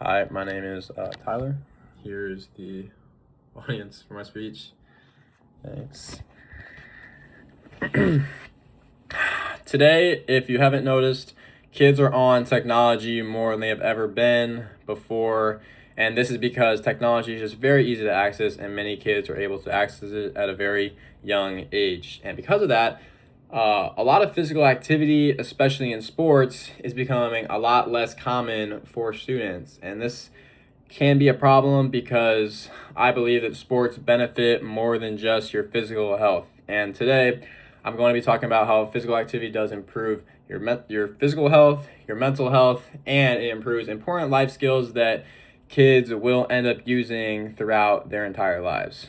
Hi, my name is Tyler. Here's the audience for my speech. Thanks. Today, if you haven't noticed, kids are on technology more than they have ever been before. And this is because technology is just very easy to access, and many kids are able to access it at a very young age. And because of that, a lot of physical activity, especially in sports, is becoming a lot less common for students. And this can be a problem because I believe that sports benefit more than just your physical health. And today, I'm going to be talking about how physical activity does improve your physical health, your mental health, and it improves important life skills that kids will end up using throughout their entire lives.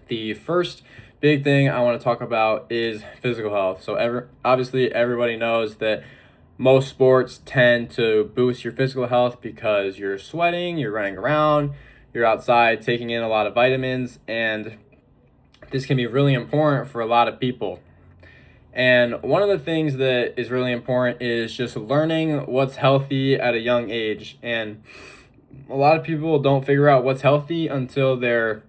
The first big thing I want to talk about is physical health. So obviously everybody knows that most sports tend to boost your physical health because you're sweating, you're running around, you're outside taking in a lot of vitamins, and this can be really important for a lot of people. And one of the things that is really important is just learning what's healthy at a young age. And a lot of people don't figure out what's healthy until they're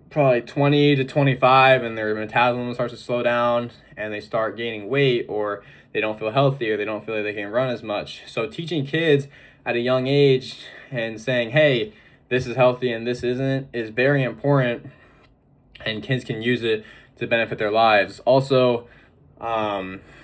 probably 20 to 25 and their metabolism starts to slow down and they start gaining weight, or they don't feel healthy, or they don't feel like they can run as much. So teaching kids at a young age and saying, hey, this is healthy and this isn't, is very important, and kids can use it to benefit their lives. Also,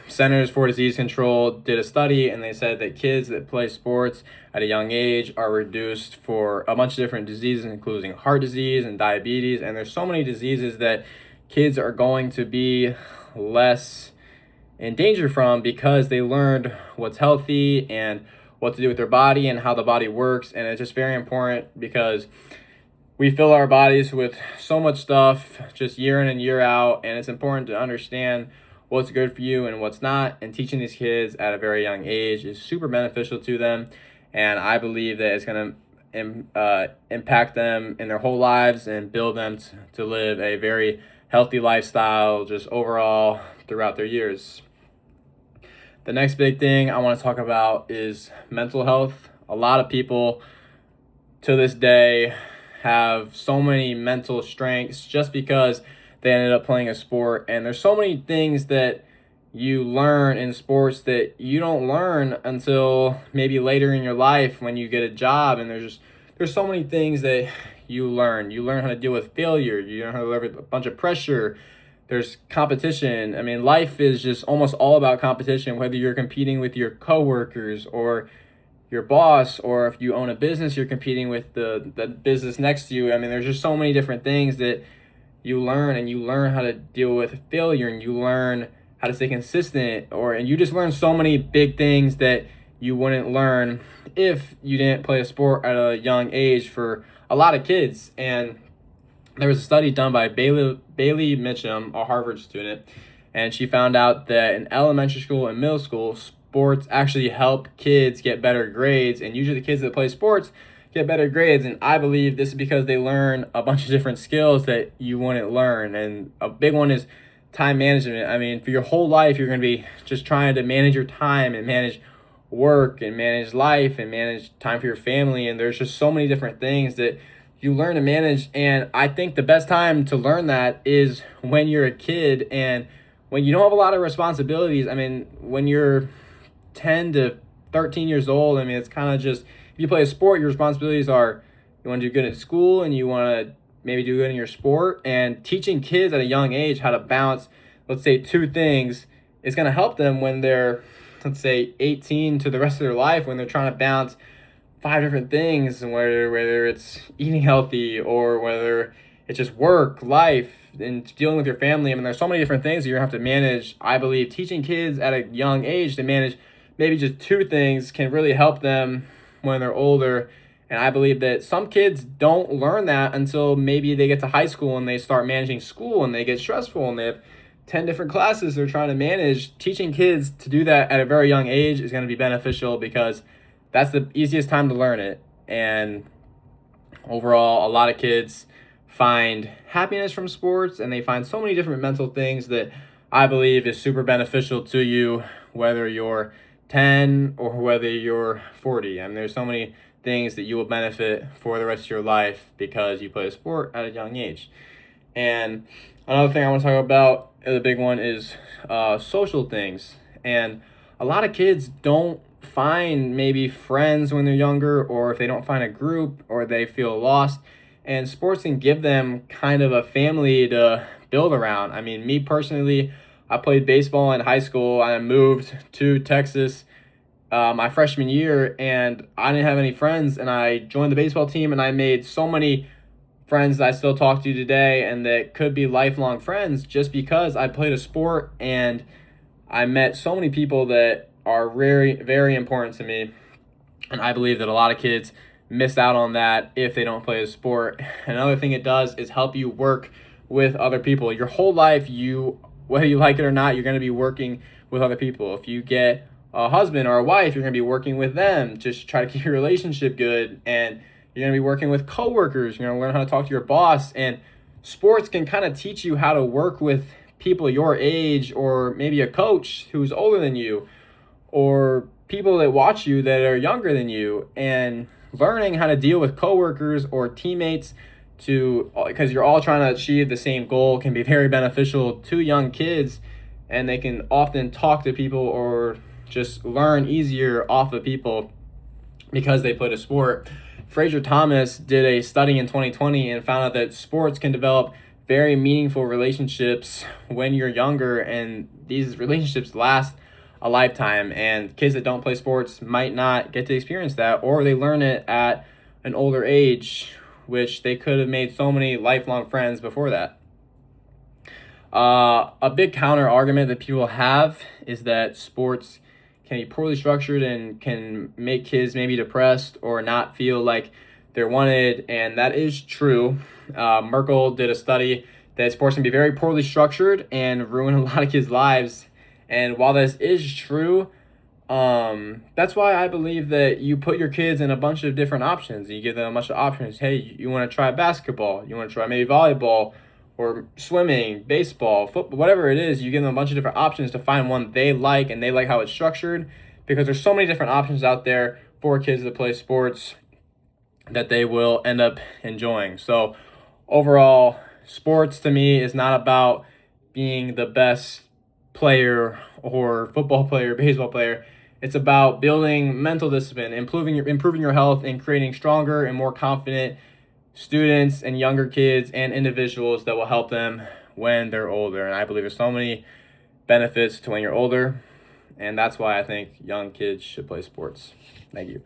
Centers for Disease Control did a study, and they said that kids that play sports at a young age are reduced for a bunch of different diseases, including heart disease and diabetes. And there's so many diseases that kids are going to be less in danger from because they learned what's healthy and what to do with their body and how the body works. And it's just very important because we fill our bodies with so much stuff just year in and year out, and it's important to understand what's good for you and what's not. And teaching these kids at a very young age is super beneficial to them, and I believe that it's going to impact them in their whole lives and build them to live a very healthy lifestyle just overall throughout their years. The next big thing I want to talk about is mental health. A lot of people to this day have so many mental strengths just because they ended up playing a sport. And there's so many things that you learn in sports that you don't learn until maybe later in your life when you get a job. And there's so many things that you learn. You learn how to deal with failure. You learn how to live with a bunch of pressure. There's competition. I mean, life is just almost all about competition, whether you're competing with your coworkers or your boss, or if you own a business, you're competing with the business next to you. I mean, there's just so many different things that you learn, and you learn how to deal with failure, and you learn how to stay consistent, and you just learn so many big things that you wouldn't learn if you didn't play a sport at a young age for a lot of kids. And there was a study done by Bailey Mitchum, a Harvard student, and she found out that in elementary school and middle school, sports actually help kids get better grades, and usually the kids that play sports get better grades. And I believe this is because they learn a bunch of different skills that you wouldn't learn. And a big one is time management. I mean, for your whole life, you're going to be just trying to manage your time and manage work and manage life and manage time for your family. And there's just so many different things that you learn to manage. And I think the best time to learn that is when you're a kid and when you don't have a lot of responsibilities. I mean, when you're 10 to 13 years old, I mean, it's kind of just, if you play a sport, your responsibilities are you want to do good at school and you want to maybe do good in your sport. And teaching kids at a young age how to balance, let's say, two things is going to help them when they're, let's say, 18 to the rest of their life, when they're trying to balance 5 different things, and whether it's eating healthy or whether it's just work, life, and dealing with your family. I mean, there's so many different things that you have to manage. I believe teaching kids at a young age to manage maybe just 2 things can really help them when they're older. And I believe that some kids don't learn that until maybe they get to high school and they start managing school and they get stressful and they have 10 different classes they're trying to manage. Teaching kids to do that at a very young age is going to be beneficial because that's the easiest time to learn it. And overall, a lot of kids find happiness from sports, and they find so many different mental things that I believe is super beneficial to you, whether you're 10 or whether you're 40. I mean, there's so many things that you will benefit for the rest of your life because you play a sport at a young age. And another thing I want to talk about, the big one, is social things. And a lot of kids don't find maybe friends when they're younger, or if they don't find a group or they feel lost. And sports can give them kind of a family to build around. I mean, me personally, I played baseball in high school. I moved to Texas my freshman year, and I didn't have any friends. And I joined the baseball team, and I made so many friends that I still talk to today and that could be lifelong friends just because I played a sport, and I met so many people that are very, very important to me. And I believe that a lot of kids miss out on that if they don't play a sport. Another thing it does is help you work with other people. Your whole life, whether you like it or not, you're going to be working with other people. If you get a husband or a wife, you're going to be working with them. Just try to keep your relationship good. And you're going to be working with coworkers. You're going to learn how to talk to your boss. And sports can kind of teach you how to work with people your age, or maybe a coach who's older than you, or people that watch you that are younger than you, and learning how to deal with coworkers or teammates because you're all trying to achieve the same goal can be very beneficial to young kids, and they can often talk to people or just learn easier off of people because they played a sport. Fraser Thomas did a study in 2020 and found out that sports can develop very meaningful relationships when you're younger, and these relationships last a lifetime. And kids that don't play sports might not get to experience that, or they learn it at an older age, which they could have made so many lifelong friends before that. A big counter argument that people have is that sports can be poorly structured and can make kids maybe depressed or not feel like they're wanted, and that is true. Merkel did a study that sports can be very poorly structured and ruin a lot of kids' lives. And while this is true, that's why I believe that you put your kids in a bunch of different options. You give them a bunch of options. Hey, you want to try basketball? You want to try maybe volleyball or swimming, baseball, football, whatever it is. You give them a bunch of different options to find one they like and they like how it's structured, because there's so many different options out there for kids that play sports that they will end up enjoying. So overall, sports to me is not about being the best player or football player, baseball player. It's about building mental discipline, improving your health, and creating stronger and more confident students and younger kids and individuals that will help them when they're older. And I believe there's so many benefits to when you're older, and that's why I think young kids should play sports. Thank you.